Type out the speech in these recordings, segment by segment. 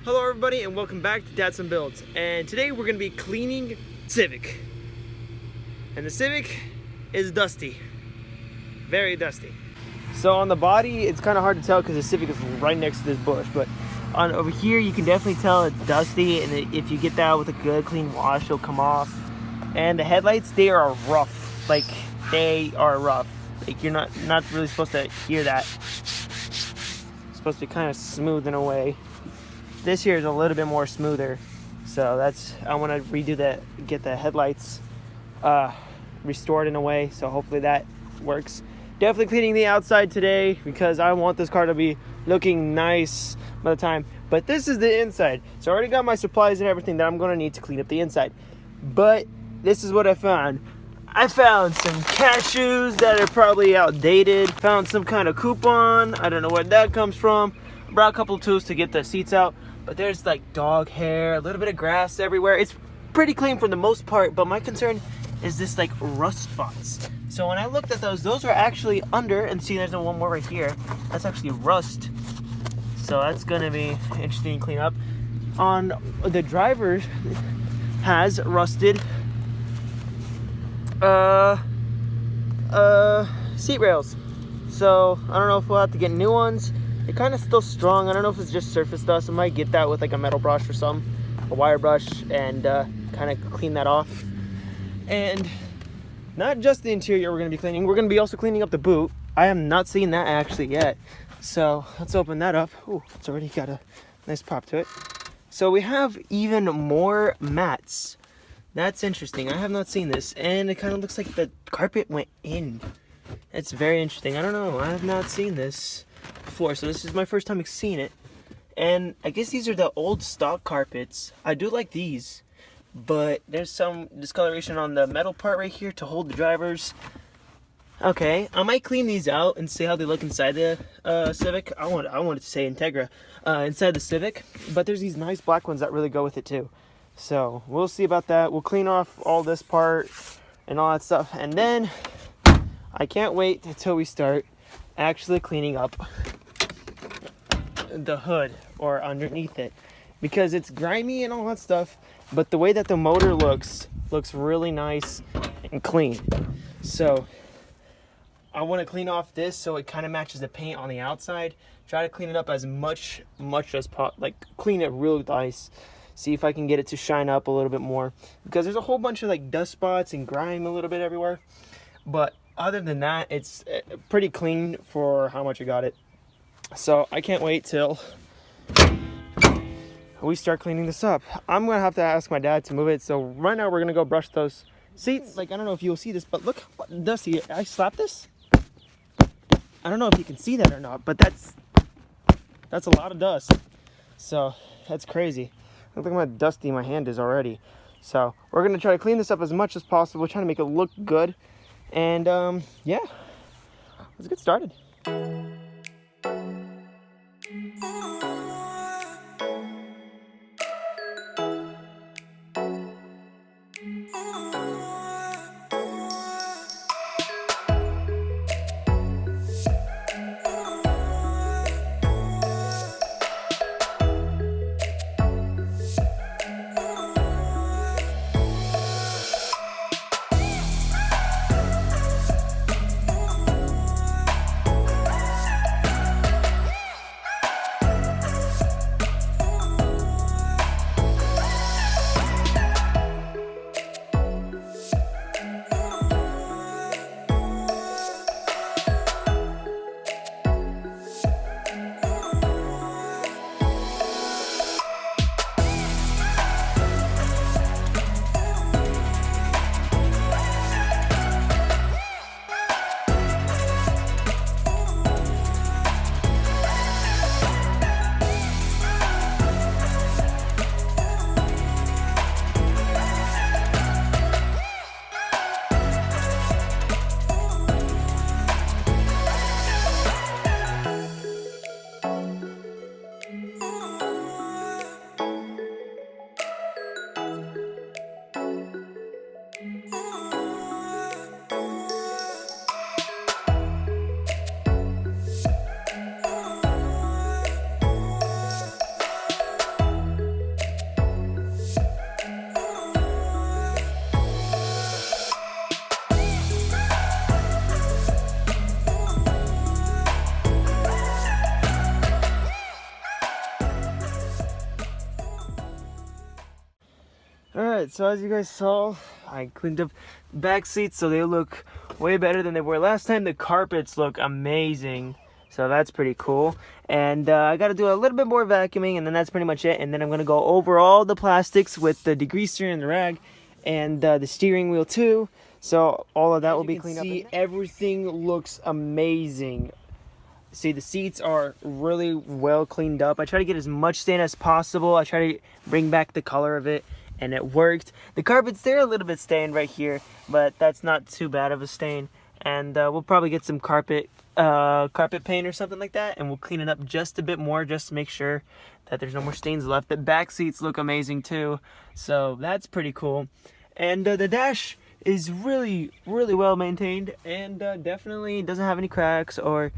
Hello everybody and welcome back to Dads and Builds, and today we're going to be cleaning Civic. And the Civic is dusty, very dusty. So on the body it's kind of hard to tell because the Civic is right next to this bush, but on over here you can definitely tell it's dusty, and if you get that with a good clean wash it'll come off. And the headlights, they are rough, like they are rough. Like you're not really supposed to hear that. It's supposed to be kind of smooth in a way. This here is a little bit more smoother, so I want to redo that, get the headlights restored in a way, so hopefully that works. Definitely cleaning the outside today because I want this car to be looking nice by the time. But this is the inside, so I already got my supplies and everything that I'm going to need to clean up the inside. But this is what I found. I found some cashews that are probably outdated. Found some kind of coupon. I don't know where that comes from. Brought a couple of tools to get the seats out. But there's like dog hair, a little bit of grass everywhere. It's pretty clean for the most part, but my concern is this like rust spots. So when I looked at those are actually under, and see there's one more right here. That's actually rust. So that's gonna be interesting to clean up. On the driver has rusted seat rails. So I don't know if we'll have to get new ones. They're kind of still strong. I don't know if it's just surface dust. I might get that with like a metal brush or something, a wire brush, and kind of clean that off. And not just the interior we're going to be cleaning. We're going to be also cleaning up the boot. I have not seen that actually yet. So let's open that up. Ooh, it's already got a nice pop to it. So we have even more mats. That's interesting. I have not seen this. And it kind of looks like the carpet went in. It's very interesting. I don't know. I have not seen this before, so this is my first time seeing it. And I guess these are the old stock carpets. I do like these, but there's some discoloration on the metal part right here to hold the drivers. Okay, I might clean these out and see how they look inside the Civic. I wanted to say Integra inside the Civic, but there's these nice black ones that really go with it too. So we'll see about that. We'll clean off all this part and all that stuff, and then I can't wait until we start actually cleaning up the hood or underneath it, because it's grimy and all that stuff, but the way that the motor looks really nice and clean. So I want to clean off this so it kind of matches the paint on the outside. Try to clean it up as much as possible, like clean it real nice. See if I can get it to shine up a little bit more, because there's a whole bunch of like dust spots and grime a little bit everywhere. But other than that, it's pretty clean for how much I got it. So I can't wait till we start cleaning this up. I'm gonna have to ask my dad to move it. So right now we're gonna go brush those seats. Like, I don't know if you'll see this, but look how dusty. I slapped this. I don't know if you can see that or not, but that's a lot of dust. So that's crazy. Look how dusty my hand is already. So we're gonna try to clean this up as much as possible, trying to make it look good. And yeah, let's get started. Alright, so as you guys saw, I cleaned up back seats so they look way better than they were last time. The carpets look amazing, so that's pretty cool. And I got to do a little bit more vacuuming, and then that's pretty much it. And then I'm going to go over all the plastics with the degreaser and the rag, and the steering wheel too. So all of that will be cleaned up. See, everything looks amazing. See, the seats are really well cleaned up. I try to get as much stain as possible. I try to bring back the color of it, and it worked. The carpets, they're a little bit stained right here, but that's not too bad of a stain. And we'll probably get some carpet paint or something like that, and we'll clean it up just a bit more just to make sure that there's no more stains left. The back seats look amazing too, so that's pretty cool. And the dash is really well maintained, and definitely doesn't have any cracks or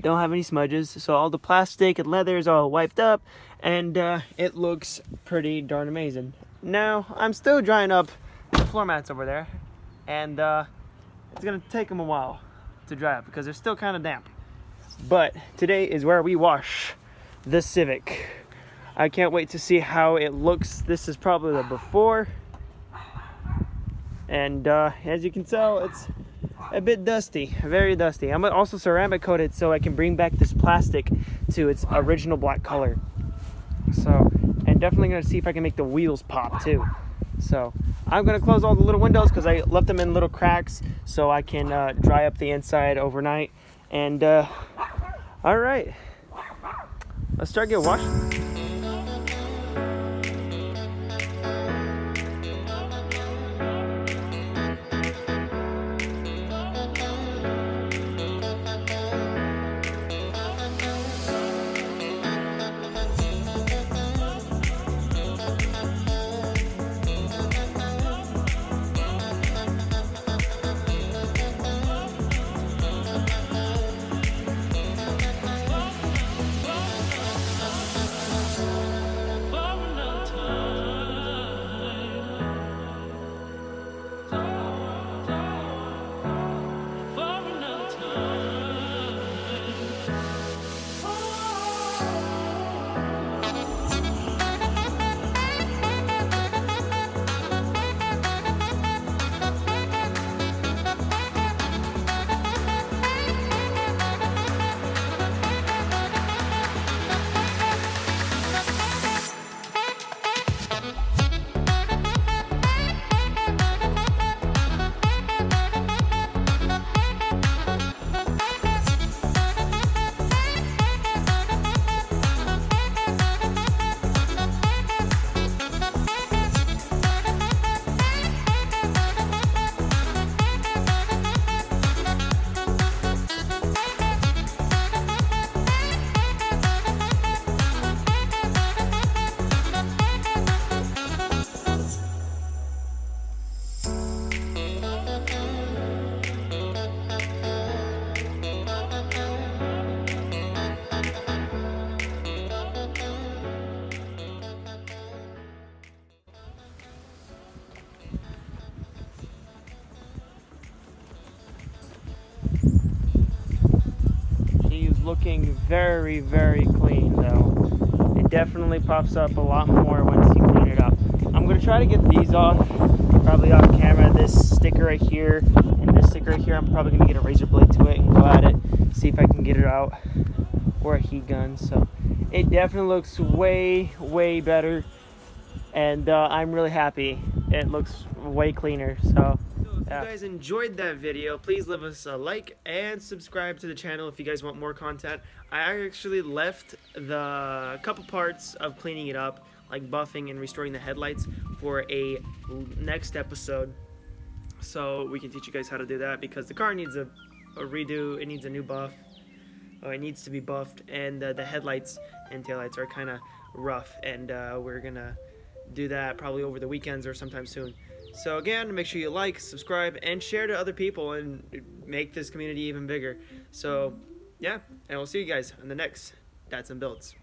don't have any smudges. So all the plastic and leather is all wiped up, and it looks pretty darn amazing. Now I'm still drying up the floor mats over there, and it's gonna take them a while to dry up because they're still kind of damp. But today is where we wash the Civic. I can't wait to see how it looks. This is probably the before, and as you can tell, it's a bit dusty, very dusty. I'm also ceramic coated so I can bring back this plastic to its original black color. So, and definitely gonna see if I can make the wheels pop too. So I'm gonna close all the little windows because I left them in little cracks so I can dry up the inside overnight. And all right, let's start getting washed. Looking very clean though. It definitely pops up a lot more once you clean it up. I'm gonna try to get these off, probably off camera. This sticker right here and this sticker right here, I'm probably gonna get a razor blade to it and go at it, see if I can get it out, or a heat gun. So it definitely looks way better, and I'm really happy. It looks way cleaner. So if you guys enjoyed that video, please leave us a like and subscribe to the channel if you guys want more content. I actually left the couple parts of cleaning it up, like buffing and restoring the headlights, for a next episode, so we can teach you guys how to do that, because the car needs a redo. It needs a new buff. It needs to be buffed, and the headlights and taillights are kind of rough, and we're gonna do that probably over the weekends or sometime soon. So again, make sure you like, subscribe, and share to other people and make this community even bigger. So yeah, and we'll see you guys on the next Dads and Builds.